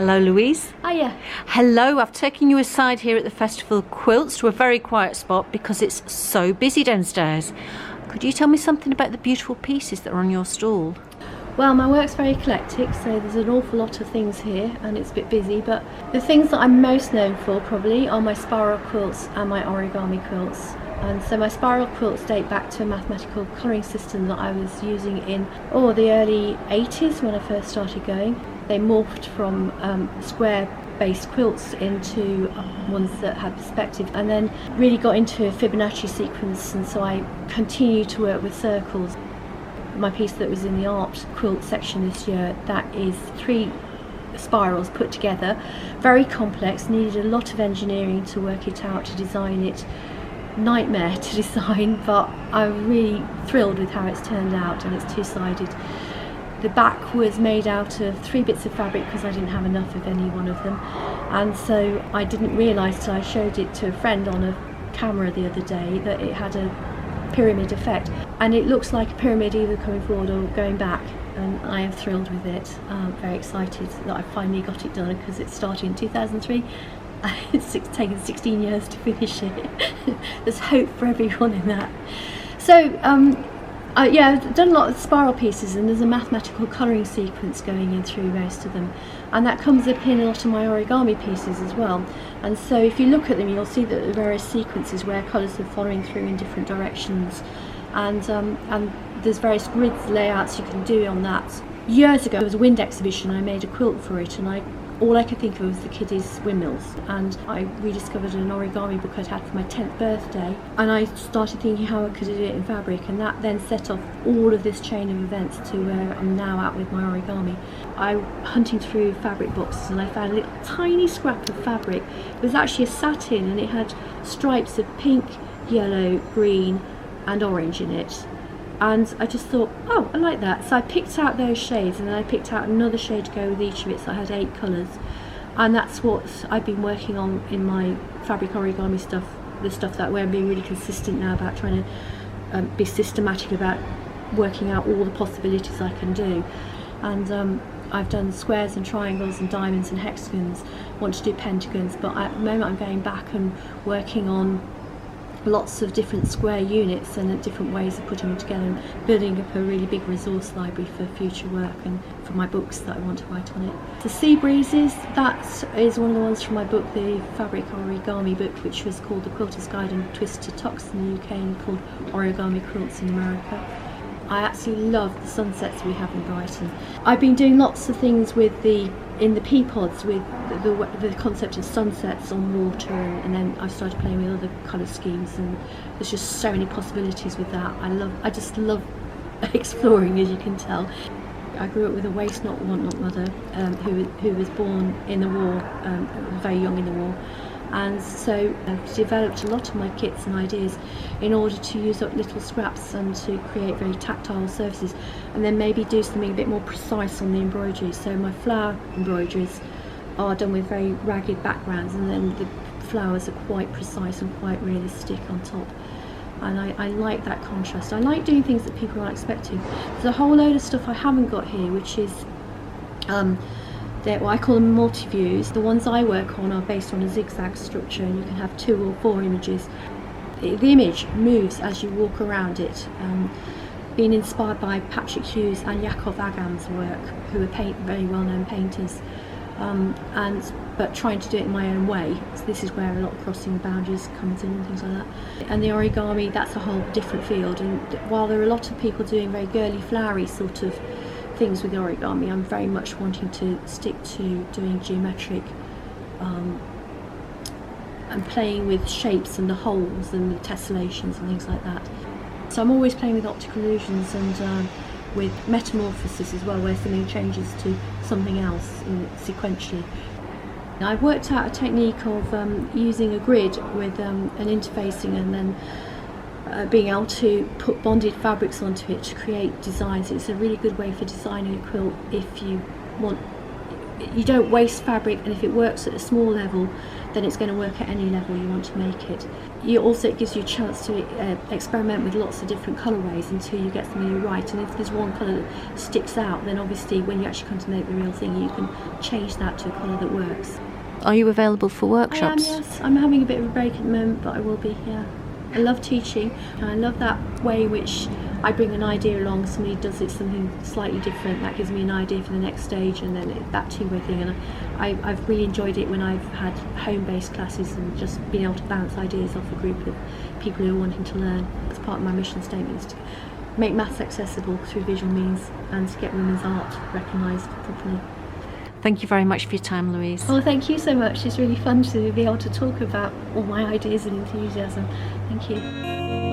Hello, Louise. Hiya. Hello, I've taken you aside here at the Festival of Quilts to a very quiet spot because it's so busy downstairs. Could you tell me something about the beautiful pieces that are on your stall? Well, my work's very eclectic, so there's an awful lot of things here and it's a bit busy, but the things that I'm most known for probably are my spiral quilts and my origami quilts. And so my spiral quilts date back to a mathematical colouring system that I was using in the early 80s when I first started going. They morphed from square-based quilts into ones that had perspective, and then really got into a Fibonacci sequence, and so I continued to work with circles. My piece that was in the art quilt section this year, that is 3 spirals put together, very complex, needed a lot of engineering to work it out, to design it. Nightmare to design, but I'm really thrilled with how it's turned out, and it's 2-sided. The back was made out of 3 bits of fabric because I didn't have enough of any one of them, and so I didn't realise till I showed it to a friend on a camera the other day that it had a pyramid effect, and it looks like a pyramid either coming forward or going back, and I am thrilled with it. Very excited that I finally got it done because it started in 2003. It's taken 16 years to finish it. There's hope for everyone in that. So I've done a lot of spiral pieces, and there's a mathematical colouring sequence going in through most of them, and that comes up in a lot of my origami pieces as well. And so if you look at them, you'll see that there are various sequences where colours are following through in different directions, and there's various grids layouts you can do on that. Years ago there was a wind exhibition, I made a quilt for it, and all I could think of was the kiddies' windmills, and I rediscovered an origami book I'd had for my 10th birthday, and I started thinking how I could do it in fabric, and that then set off all of this chain of events to where I'm now at with my origami. I was hunting through fabric boxes and I found a little tiny scrap of fabric. It was actually a satin, and it had stripes of pink, yellow, green and orange in it. And I just thought, oh, I like that. So I picked out those shades, and then I picked out another shade to go with each of it, so I had 8 colours. And that's what I've been working on in my fabric origami stuff, the stuff that I'm being really consistent now about trying to be systematic about working out all the possibilities I can do. And I've done squares and triangles and diamonds and hexagons, want to do pentagons, but at the moment I'm going back and working on lots of different square units and different ways of putting them together, and building up a really big resource library for future work and for my books that I want to write on it. The Sea Breezes, that is one of the ones from my book, the Fabric Origami book, which was called The Quilter's Guide and Twist to Tucks in the UK and called Origami Quilts in America. I absolutely love the sunsets we have in Brighton. I've been doing lots of things in the pea pods with the concept of sunsets on water, and then I started playing with other colour schemes, and there's just so many possibilities with that. I just love exploring, as you can tell. I grew up with a waste not, want not mother who was born in the war, very young in the war. And so I've developed a lot of my kits and ideas in order to use up little scraps and to create very tactile surfaces, and then maybe do something a bit more precise on the embroidery. So my flower embroideries are done with very ragged backgrounds, and then the flowers are quite precise and quite realistic on top. And I like that contrast. I like doing things that people aren't expecting. There's a whole load of stuff I haven't got here, which is what I call them multi-views. The ones I work on are based on a zigzag structure, and you can have 2 or 4 images. The image moves as you walk around it. Being inspired by Patrick Hughes and Yakov Agam's work, who are very well-known painters, but trying to do it in my own way. So this is where a lot of crossing boundaries comes in and things like that. And the origami, that's a whole different field. And while there are a lot of people doing very girly, flowery sort of things with origami, I'm very much wanting to stick to doing geometric and playing with shapes and the holes and the tessellations and things like that. So I'm always playing with optical illusions and with metamorphosis as well, where something changes to something else sequentially. Now, I've worked out a technique of using a grid with an interfacing, and then being able to put bonded fabrics onto it to create designs. It's a really good way for designing a quilt if you want you don't waste fabric, and if it works at a small level, then it's going to work at any level you want to make it. It gives you a chance to experiment with lots of different colourways until you get something right, and if there's one colour that sticks out, then obviously when you actually come to make the real thing, you can change that to a colour that works. Are you available for workshops? I am, yes. I'm having a bit of a break at the moment, but I will be, yeah. I love teaching, and I love that way in which I bring an idea along, somebody does it something slightly different, that gives me an idea for the next stage, and then that two-way thing. And I've really enjoyed it when I've had home-based classes and just been able to bounce ideas off a group of people who are wanting to learn. That's part of my mission statement, is to make maths accessible through visual means and to get women's art recognised properly. Thank you very much for your time, Louise. Well, thank you so much. It's really fun to be able to talk about all my ideas and enthusiasm. Thank you.